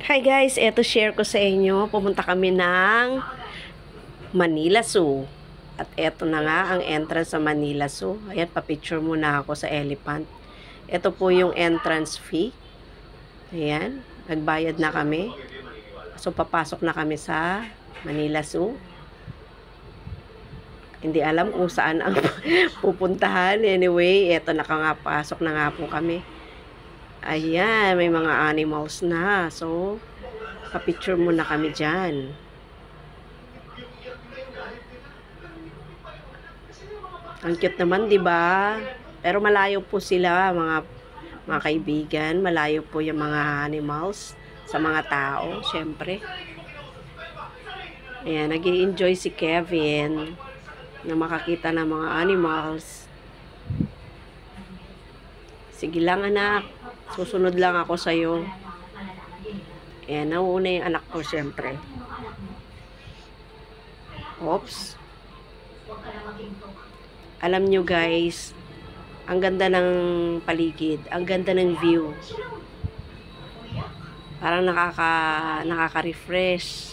Hi guys, eto share ko sa inyo. Pumunta kami ng Manila Zoo. At eto na nga ang entrance sa Manila Zoo. Ayan, papicture muna ako sa elephant. Ito po yung entrance fee. Ayan, nagbayad na kami. So, papasok na kami sa Manila Zoo. Hindi alam kung saan ang pupuntahan. Anyway, eto nakangapasok na nga po kami. Ayan, may mga animals na. So, pa-picture muna kami dyan. Ang cute naman, di ba? Pero malayo po sila, mga kaibigan. Malayo po yung mga animals sa mga tao, syempre. Ayan, nag-i-enjoy si Kevin na makakita ng mga animals. Sige lang, anak. Susunod lang ako sa'yo. Ayan, nauuna yung anak ko, syempre. Oops. Alam nyo guys, ang ganda ng paligid. Ang ganda ng view. Parang nakaka-refresh.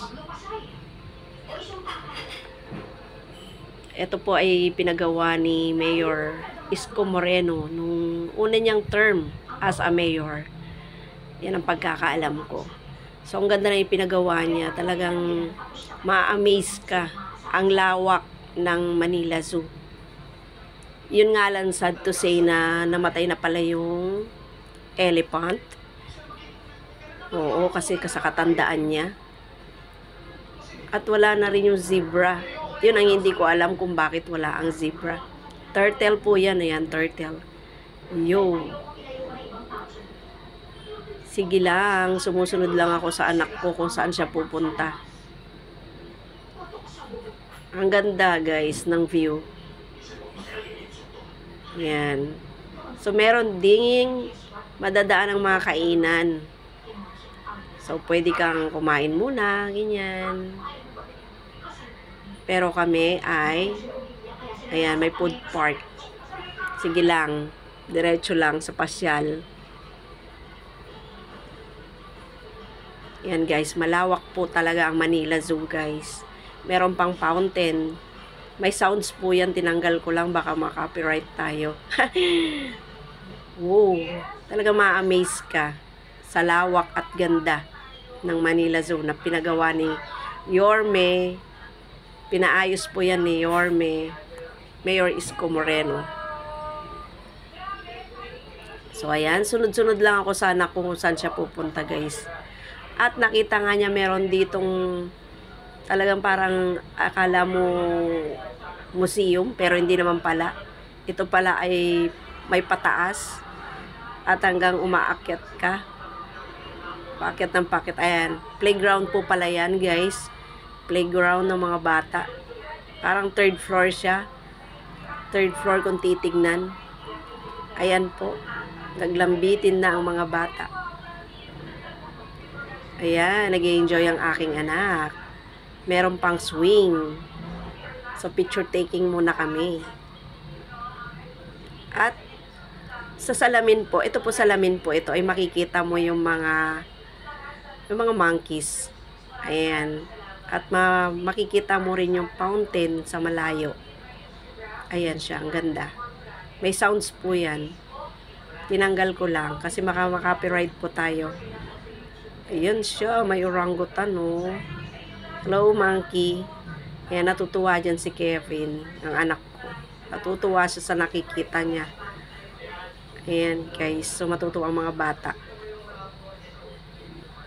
Ito po ay pinagawa ni Mayor Isko Moreno nung una niyang term as a mayor. Yan ang pagkakaalam ko. So, ang ganda na yung pinagawa niya. Talagang ma-amaze ka. Ang lawak ng Manila Zoo. Yun nga lang, sad to say na namatay na pala yung elephant. Oo, kasi kasakatandaan niya. At wala na rin yung zebra. Yun ang hindi ko alam kung bakit wala ang zebra. Turtle po yan. Ayan, turtle. Yo. Sige lang, sumusunod lang ako sa anak ko kung saan siya pupunta. Ang ganda guys ng view. Yan. So meron ding madadaan ng mga kainan. So pwede kang kumain muna, ganyan. Pero kami ay ayan, may food park. Sige lang, diretso lang sa pasyal. Yan guys, malawak po talaga ang Manila Zoo guys. Meron pang fountain. May sounds po yan, tinanggal ko lang, baka ma-copyright tayo. Wow, talaga ma-amaze ka sa lawak at ganda ng Manila Zoo na pinagawa ni Yorme. Pinaayos po yan ni Yorme, Mayor Isko Moreno. So ayan, sunod-sunod lang ako sa anak ko kung saan siya pupunta guys. At nakita nga niya meron ditong talagang parang akala mo museum, pero hindi naman pala. Ito pala ay may pataas at hanggang umaakyat ka. Paakyat ng paakyat. Ayan, playground po pala yan guys. Playground ng mga bata. Parang third floor siya. Third floor kung titignan. Ayan po. Naglambitin na ang mga bata. Ayan, nag-enjoy ang aking anak. Meron pang swing. So, picture taking muna kami. At, sa salamin po, ito po salamin po, ito ay makikita mo yung mga monkeys. Ayan. At makikita mo rin yung fountain sa malayo. Ayan siya, ang ganda. May sounds po yan. Tinanggal ko lang kasi maka-copyright po tayo. Ayan siya, may orangutan, oh. Hello, monkey. Ayan, natutuwa dyan si Kevin, ang anak ko. Natutuwa siya sa nakikita niya. Ayan, guys. So, matutuwa ang mga bata.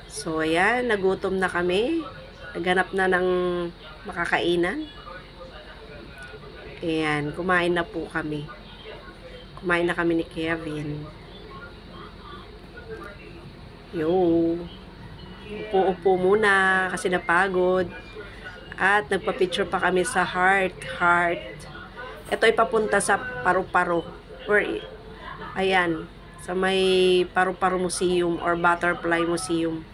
So, ayan, nagutom na kami. Naghanap na ng makakainan. Ayan, kumain na po kami. Kumain na kami ni Kevin. Yo. Upo-upo muna kasi napagod. At nagpa-picture pa kami sa heart. Ito ay papunta sa Paru-Paro. Ayan, sa may Paru-Paro Museum or Butterfly Museum.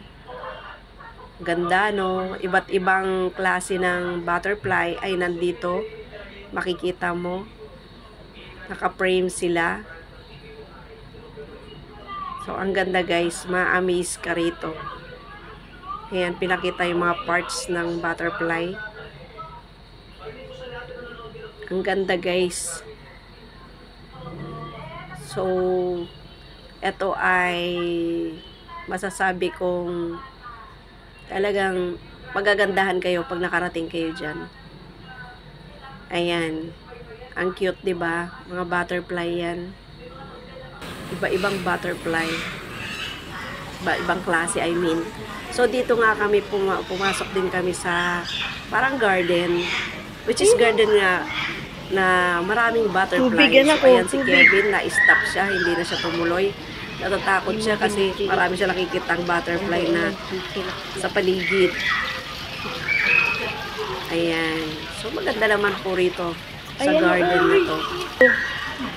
Ganda, no? Iba't ibang klase ng butterfly ay nandito. Makikita mo. Naka-frame sila. So, ang ganda guys. Ma-amaze ka rito. Ayan, pinakita yung mga parts ng butterfly. Ang ganda guys. So, ito ay masasabi kong talagang magagandahan kayo pag nakarating kayo dyan. Ayan. Ang cute, 'di ba? Mga butterfly 'yan. Iba-ibang butterfly. Iba-ibang klase, I mean. So, dito nga kami pumasok din kami sa parang garden. Which is garden nga na maraming butterfly. So, ayan si Kevin, na-stop siya. Hindi na siya tumuloy. Natatakot siya kasi marami siya nakikitang butterfly na sa paligid. Ayan. So, maganda naman po rito sa garden na to.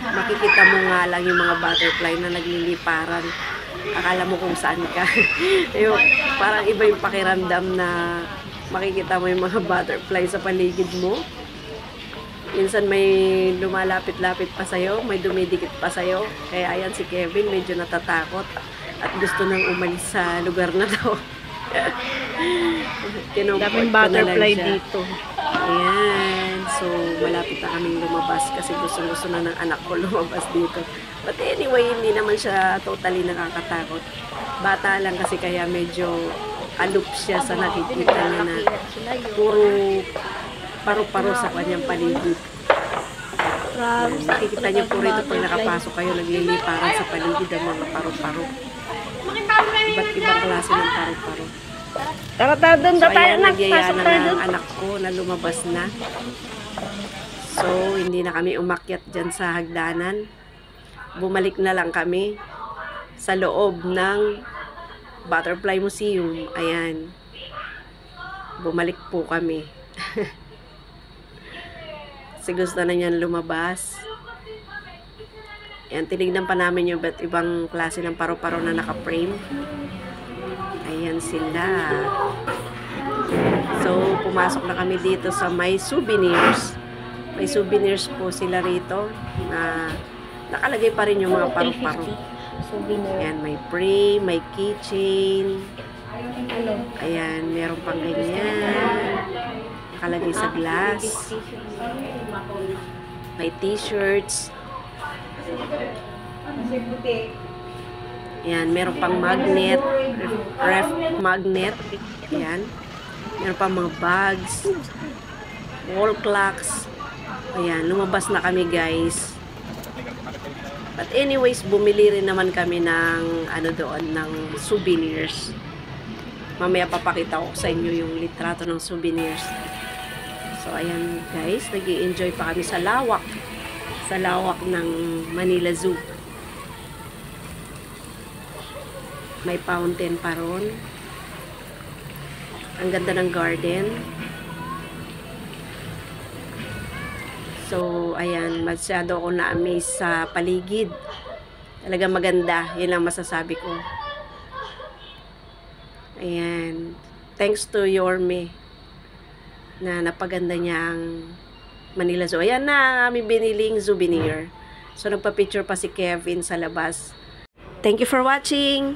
Makikita mo nga lang yung mga butterfly na nagliliparan. Akala mo kung saan ka. Yung, parang iba yung pakiramdam na makikita mo yung mga butterfly sa paligid mo. Minsan may lumalapit-lapit pa sa'yo, may dumidikit pa sa'yo. Kaya ayan si Kevin, medyo natatakot at gusto nang umalis sa lugar na to. Daming butterfly dito. Ayan. So, malapit na kaming lumabas kasi gusto na ng anak ko lumabas dito. But anyway, hindi naman siya totally nakakatakot. Bata lang kasi kaya medyo aloof siya sa nakikita niya na puro paru-paro sa kanyang paligid. Nakikita niyo po rito pag nakapasok kayo, nagliliparan sa paligid ang mga paru-paro. Iba't ibang klase ng paru-paro. Tara, doon So, tayo ayan, na. nagyaya Pasok na tayo ng doon. anak ko na lumabas na. So, hindi na kami umakyat dyan sa hagdanan. Bumalik na lang kami sa loob ng Butterfly Museum. Ayan. Bumalik po kami. Kasi gusto na niyan lumabas. Ayan, tinignan pa namin yung iba't ibang klase ng paru-paro na naka-frame. Ayan sila. So, pumasok na kami dito sa may souvenirs. May souvenirs po sila rito na nakalagay pa rin yung mga paru-paro. Ayan, may frame, may keychain. Ayan, meron pang ganyan. Nakalagay sa glass. May t-shirts. Ayan, meron pang magnet. Ref magnet. Ayan. Meron pang mga bags. Wall clocks. Ayan, lumabas na kami guys. But anyways, bumili rin naman kami ng ano doon, ng souvenirs. Mamaya papakita ko sa inyo yung litrato ng souvenirs. So ayan guys, nag-i-enjoy pa kami sa lawak. Sa lawak ng Manila Zoo. May fountain pa ron. Ang ganda ng garden. So, ayan, masyado ako na-amaze sa paligid. Talagang maganda. Yun lang masasabi ko. Ayan. Thanks to Yorme na napaganda niya ang Manila Zoo. Ayan na ang aming biniling souvenir. So, nagpa-picture pa si Kevin sa labas. Thank you for watching!